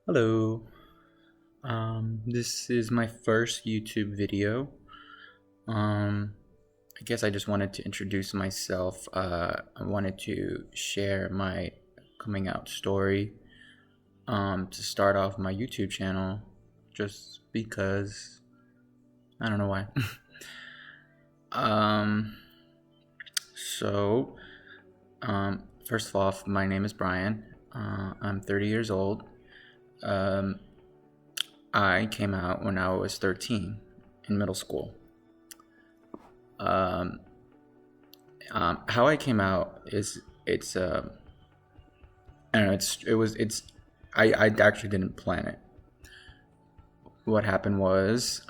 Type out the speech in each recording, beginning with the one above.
Hello. This is my first YouTube video. Um, I guess I just wanted to introduce myself. I wanted to share my coming out story. To start off my YouTube channel, just because I don't know why. um, so, First of all, my name is Brian. I'm 30 years old. Um, I came out when I was 13 in middle school. Um, how I came out is it's I don't know it's I actually didn't plan it. What happened was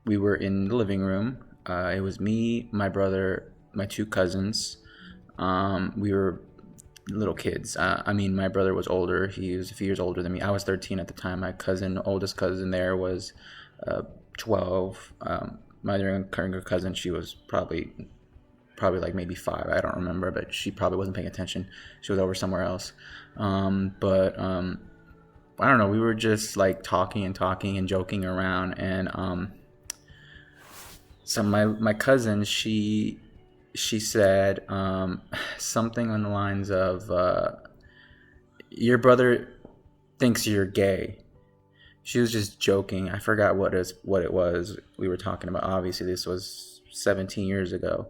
we were in the living room. It was me, my brother, my two cousins. We were little kids. I mean, my brother was older. He was a few years older than me. I was 13 at the time. My oldest cousin there was 12. My younger cousin, she was probably like maybe 5. I don't remember, but she probably wasn't paying attention. She was over somewhere else. But I don't know. We were just like talking and joking around, and so my cousin, she said something on the lines of your brother thinks you're gay. She was just joking. I forgot what it was we were talking about. Obviously, this was 17 years ago.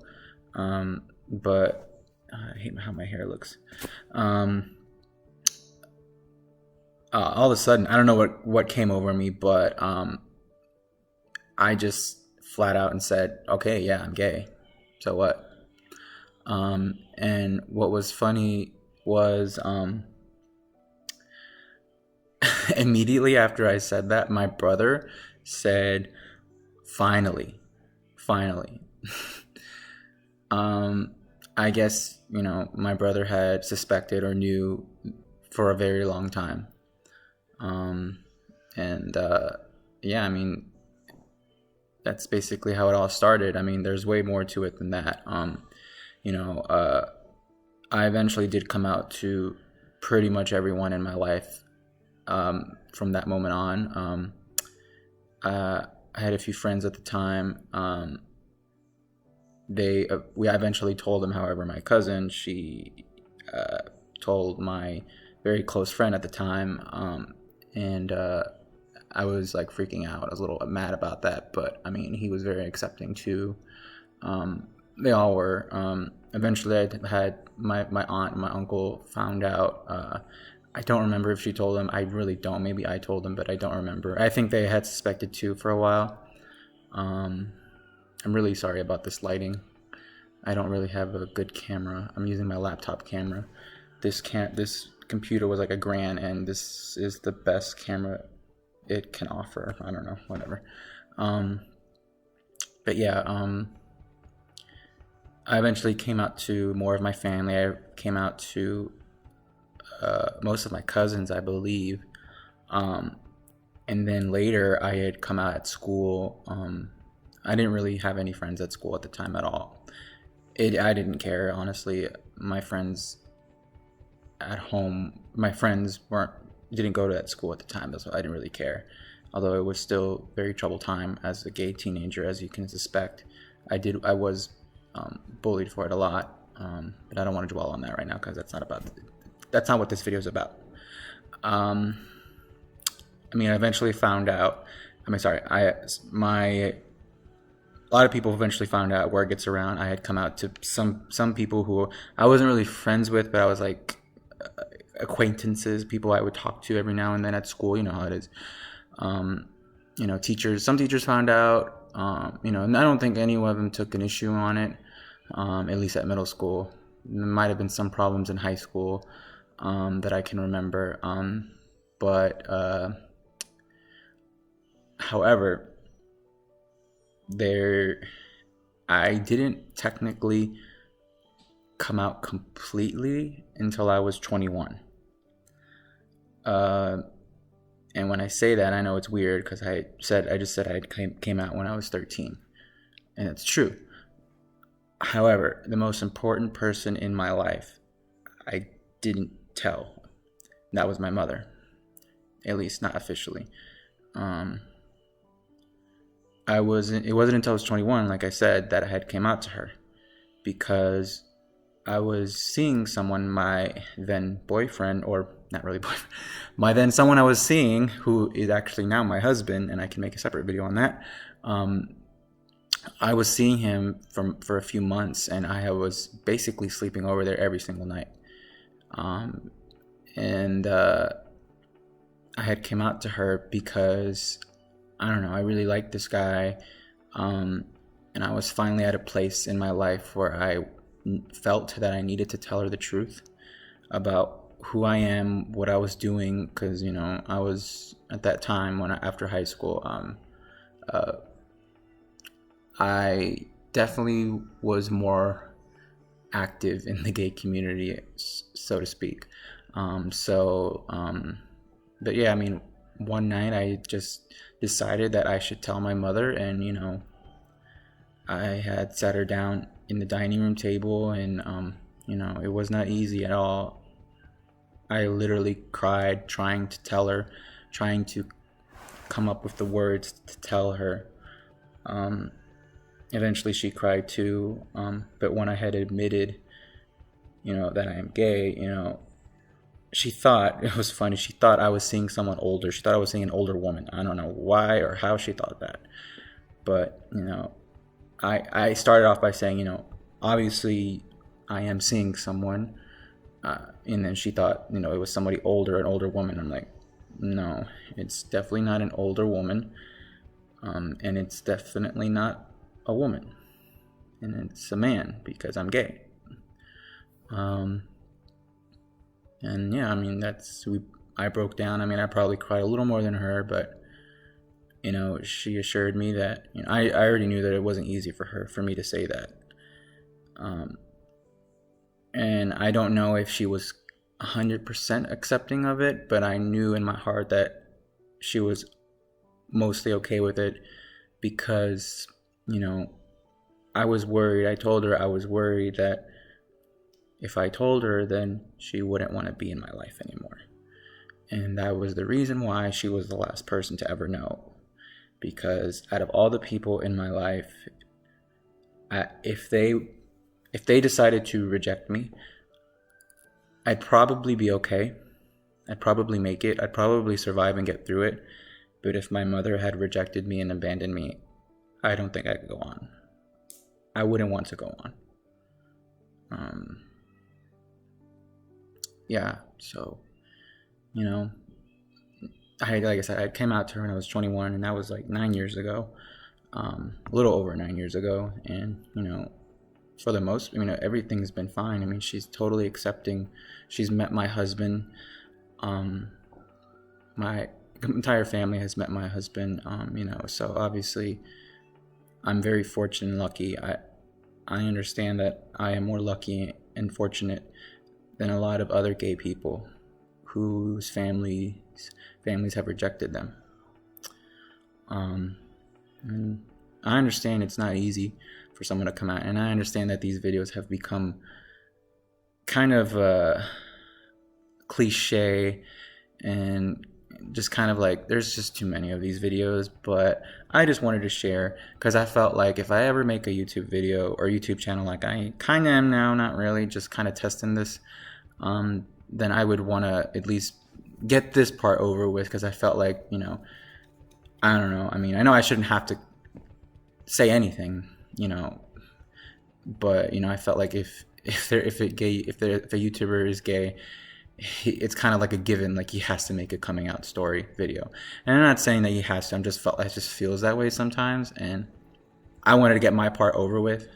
But I hate how my hair looks. Um, all of a sudden, I don't know what came over me, but I just flat out and said, "Okay, yeah, I'm gay. So what?" And what was funny was immediately after I said that, my brother said, "Finally, finally." um, I guess my brother had suspected or knew for a very long time. Um, and Yeah, I mean, that's basically how it all started. I mean, there's way more to it than that. You know, uh, I eventually did come out to pretty much everyone in my life from that moment on. I had a few friends at the time. We eventually told them. However, my cousin, she told my very close friend at the time, and I was like freaking out. I was a little mad about that, but I mean, he was very accepting too. They all were. Eventually, I had my aunt and my uncle found out. I don't remember if she told them. I really don't. Maybe I told them, but I don't remember. I think they had suspected too for a while. Um, I'm really sorry about this lighting. I don't really have a good camera. I'm using my laptop camera. This computer was like $1,000, and this is the best camera it can offer. I don't know, whatever. Um, but yeah, I eventually came out to more of my family. I came out to most of my cousins, I believe. Um, and then later, I had come out at school. I didn't really have any friends at school at the time at all. I didn't care, honestly. My friends at home, my friends weren't didn't go to that school at the time, so I didn't really care. Although it was still very troubled time as a gay teenager, as you can suspect. I was bullied for it a lot, but I don't want to dwell on that right now because that's not what this video is about. Um, I mean, I eventually found out. I mean, sorry, I my a lot of people eventually found out. Word gets around. I had come out to some people who I wasn't really friends with, but I was like acquaintances, people I would talk to every now and then at school. You know how it is. Um, Teachers. Some teachers found out. And I don't think any of them took an issue on it. At least at middle school, there might have been some problems in high school that I can remember. But However, there, I didn't technically come out completely until I was 21. Uh, and when I say that, I know it's weird because I just said I came out when I was 13, and it's true. However, the most important person in my life, I didn't tell. that was my mother, at least not officially. Um, it wasn't until I was 21, like I said, that I had came out to her, because I was seeing someone, my then boyfriend, or not really boyfriend, my then someone I was seeing, who is actually now my husband, and I can make a separate video on that. I was seeing him for a few months, and I was basically sleeping over there every single night. And I had came out to her because, I don't know, I really liked this guy, and I was finally at a place in my life where I felt that I needed to tell her the truth about who I am, what I was doing, because I was at that time after high school. I definitely was more active in the gay community, so to speak. But yeah, I mean, one night I just decided that I should tell my mother, and I had sat her down in the dining room table, and it was not easy at all. I literally cried trying to tell her, trying to come up with the words to tell her. Eventually she cried too, but when I had admitted, that I am gay, she thought, it was funny, she thought I was seeing someone older. She thought I was seeing an older woman. I don't know why or how she thought that. But, I started off by saying, obviously I am seeing someone. And then she thought, it was somebody older, an older woman. I'm like, no, it's definitely not an older woman. And it's definitely not a woman. And it's a man, because I'm gay. And yeah, I mean, I broke down. I mean, I probably cried a little more than her, but she assured me that I already knew that it wasn't easy for me to say that. And I don't know if she was 100% accepting of it, but I knew in my heart that she was mostly okay with it, because I was worried. I told her I was worried that if I told her, then she wouldn't want to be in my life anymore. And that was the reason why she was the last person to ever know. Because out of all the people in my life, if they decided to reject me, I'd probably be okay. I'd probably make it. I'd probably survive and get through it. But if my mother had rejected me and abandoned me, I don't think I could go on. I wouldn't want to go on. Yeah, so, like I said, I came out to her when I was 21, and that was like 9 years ago, a little over 9 years ago. And, for the most, everything's been fine. I mean, she's totally accepting. She's met my husband. My entire family has met my husband, so obviously I'm very fortunate and lucky. I understand that I am more lucky and fortunate than a lot of other gay people whose families have rejected them. And I understand it's not easy for someone to come out, and I understand that these videos have become kind of cliche, and just kind of like, there's just too many of these videos. But I just wanted to share, because I felt like if I ever make a YouTube video or YouTube channel, like I kind of am now, not really, just kind of testing this, then I would want to at least get this part over with, because I felt like, I don't know. I mean, I know I shouldn't have to say anything, but I felt like if a YouTuber is gay, it's kind of like a given, like he has to make a coming out story video. And I'm not saying that he has to. It just feels that way sometimes, and I wanted to get my part over with.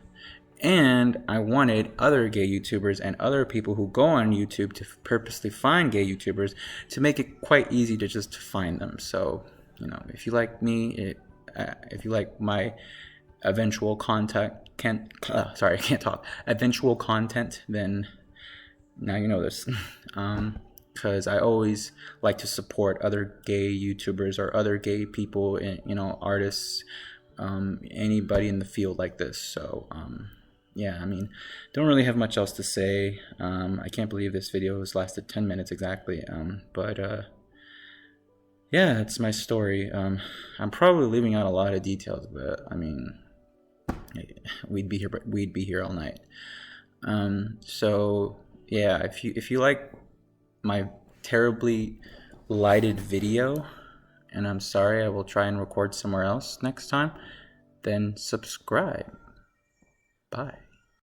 And I wanted other gay YouTubers and other people who go on YouTube to purposely find gay YouTubers to make it quite easy to just find them. So, if you like me, if you like my eventual eventual content, then now you know this. Because I always like to support other gay YouTubers or other gay people, artists, anybody in the field like this. So, yeah, I mean, don't really have much else to say. I can't believe this video has lasted 10 minutes exactly. But yeah, that's my story. I'm probably leaving out a lot of details, but I mean, we'd be here all night. So yeah, if you like my terribly lighted video, and I'm sorry, I will try and record somewhere else next time, then subscribe. Bye.